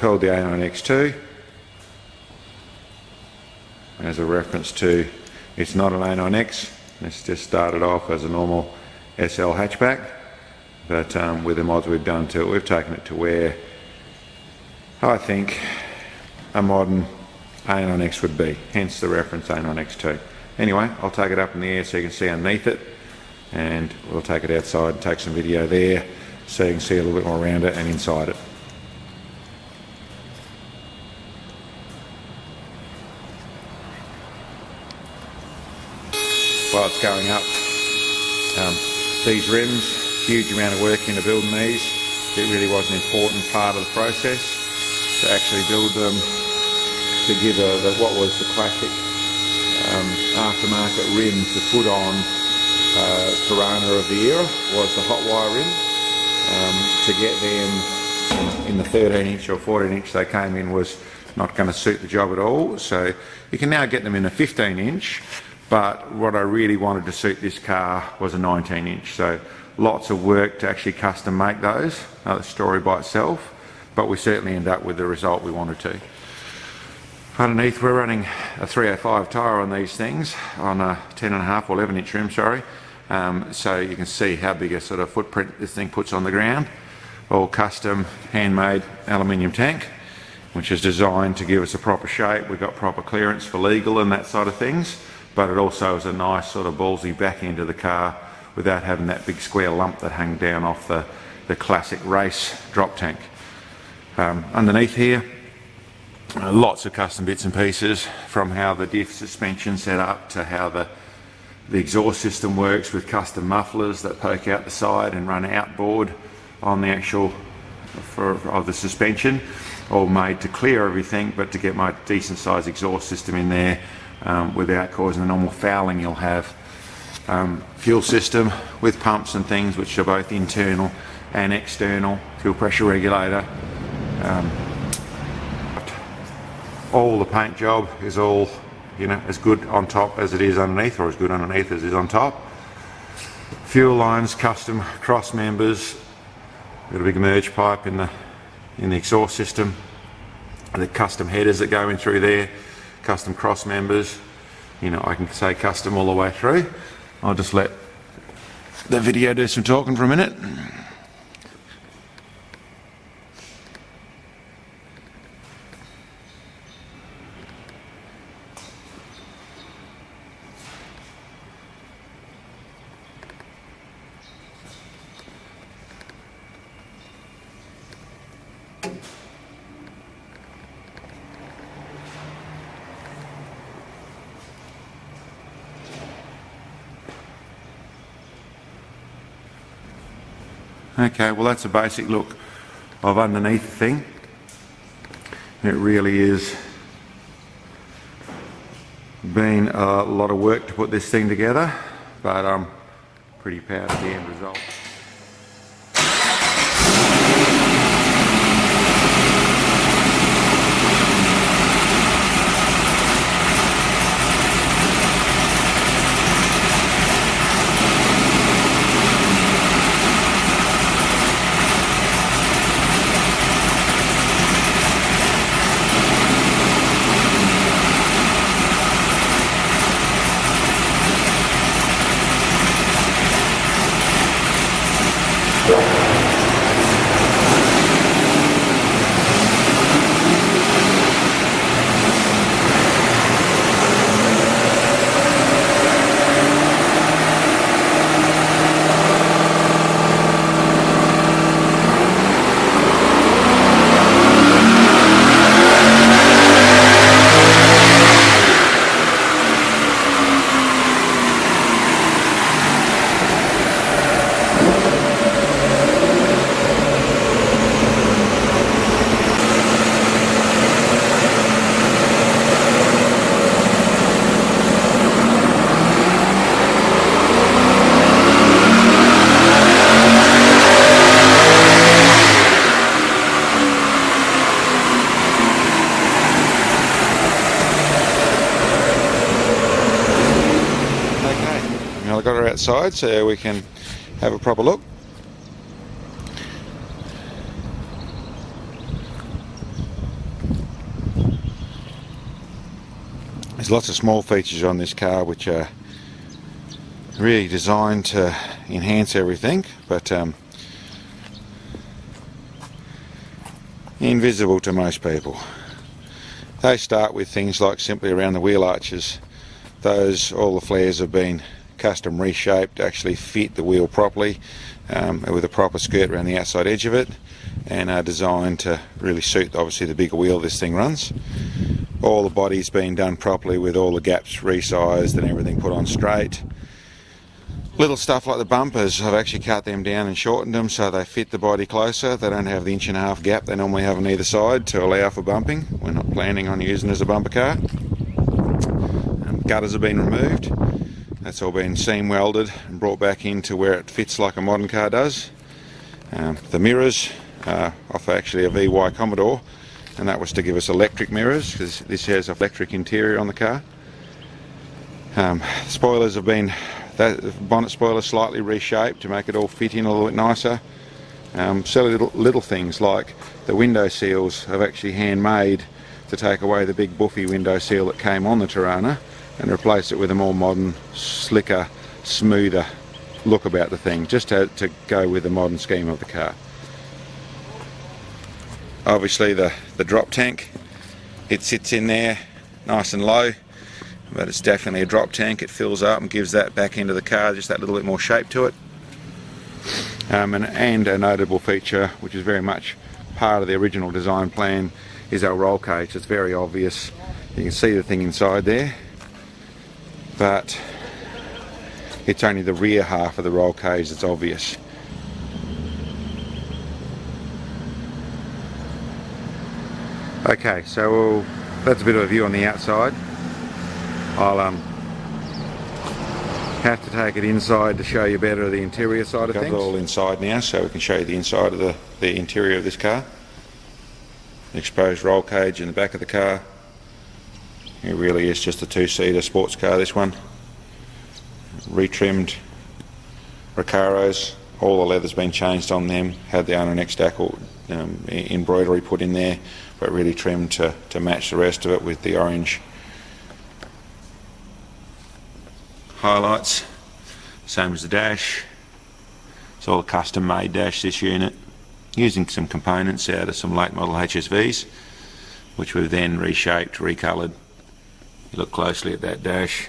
called the A9XII as a reference to, it's not an A9X, it's just started off as a normal SL hatchback, but with the mods we've done to it, we've taken it to where I think a modern A9X would be, hence the reference A9XII. Anyway, I'll take it up in the air so you can see underneath it, and we'll take it outside and take some video there so you can see a little bit more around it and inside it. While it's going up, these rims, huge amount of work into building these. It really was an important part of the process to actually build them, to give what was the classic aftermarket rim to put on Corona of the era, was the hot wire rim. To get them in the 13-inch or 14-inch they came in was not going to suit the job at all, so you can now get them in a 15-inch, but what I really wanted to suit this car was a 19-inch, so lots of work to actually custom make those, another story by itself, but we certainly end up with the result we wanted to. Underneath we're running a 305 tyre on these things, on a 10.5 or 11-inch rim, sorry. So you can see how big a sort of footprint this thing puts on the ground. All custom, handmade aluminium tank, which is designed to give us a proper shape. We've got proper clearance for legal and that sort of things, but it also is a nice sort of ballsy back end of the car without having that big square lump that hung down off the classic race drop tank. Underneath here, lots of custom bits and pieces, from how the diff suspension set up to how the exhaust system works with custom mufflers that poke out the side and run outboard on the actual of the suspension, all made to clear everything but to get my decent sized exhaust system in there without causing the normal fouling you'll have. Fuel system with pumps and things which are both internal and external, fuel pressure regulator. All the paint job is all, you know, as good on top as it is underneath, or as good underneath as it is on top. Fuel lines, custom cross members, got a big merge pipe in the exhaust system, the custom headers that go in through there, custom cross members. You know, I can say custom all the way through. I'll just let the video do some talking for a minute. Okay, well that's a basic look of underneath the thing. It really is been a lot of work to put this thing together, but I'm pretty proud of the end result. I got her outside so we can have a proper look. There's lots of small features on this car which are really designed to enhance everything, but invisible to most people. They start with things like simply around the wheel arches. All the flares have been custom reshaped to actually fit the wheel properly, with a proper skirt around the outside edge of it, and are designed to really suit obviously the bigger wheel this thing runs. All the body's been done properly with all the gaps resized and everything put on straight. Little stuff like the bumpers, I've actually cut them down and shortened them so they fit the body closer. They don't have the 1.5 inch gap they normally have on either side to allow for bumping. We're not planning on using it as a bumper car. Gutters have been removed. That's all been seam welded and brought back into where it fits like a modern car does. The mirrors are off actually a VY Commodore, and that was to give us electric mirrors because this has an electric interior on the car. Spoilers have been, the bonnet spoiler slightly reshaped to make it all fit in a little bit nicer. Silly little things like the window seals have actually handmade to take away the big buffy window seal that came on the Tirana and replace it with a more modern, slicker, smoother look about the thing, just to go with the modern scheme of the car. Obviously the drop tank, it sits in there nice and low, but it's definitely a drop tank. It fills up and gives that back into the car, just that little bit more shape to it. And a notable feature, which is very much part of the original design plan, is our roll cage. It's very obvious. You can see the thing inside there, but it's only the rear half of the roll cage that's obvious. Okay, so that's a bit of a view on the outside. I'll have to take it inside to show you better the interior side of things. Got it all inside now, so we can show you the inside of the interior of this car. The exposed roll cage in the back of the car. It really is just a two-seater sports car, this one. Retrimmed Recaros, all the leather's been changed on them, had the A9XII embroidery put in there, but really trimmed to match the rest of it with the orange highlights. Same as the dash. It's all a custom made dash, this unit, using some components out of some late model HSVs, which we've then reshaped, recoloured. You look closely at that dash,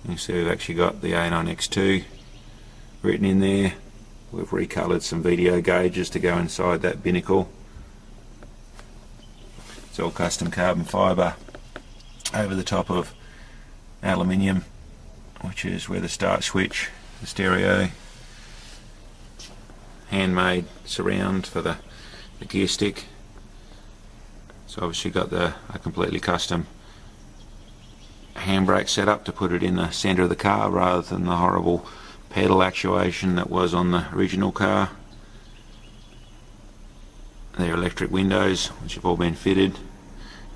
you see we've actually got the A9XII written in there. We've recoloured some video gauges to go inside that binnacle. It's all custom carbon fibre over the top of aluminium, which is where the start switch, the stereo, handmade surround for the gear stick. So obviously got a completely custom handbrake setup to put it in the centre of the car rather than the horrible pedal actuation that was on the original car. They're electric windows which have all been fitted,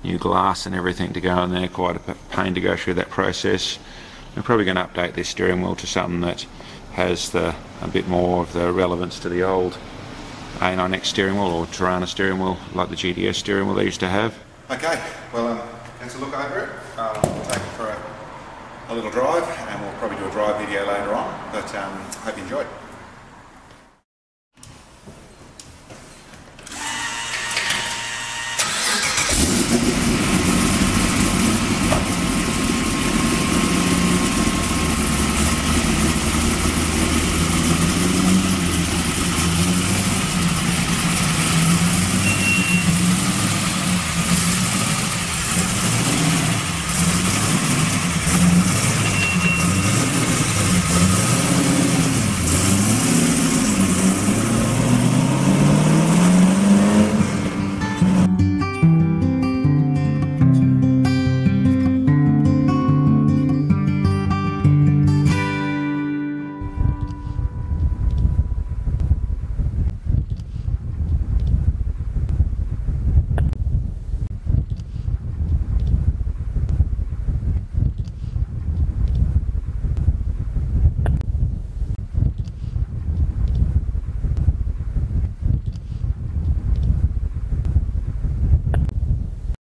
new glass and everything to go in there. Quite a pain to go through that process. We're probably going to update this steering wheel to something that has a bit more of the relevance to the old A9X steering wheel or Tirana steering wheel, like the GTS steering wheel they used to have. Okay, well let's look over it. We'll take it for a little drive, and we'll probably do a drive video later on, but hope you enjoyed.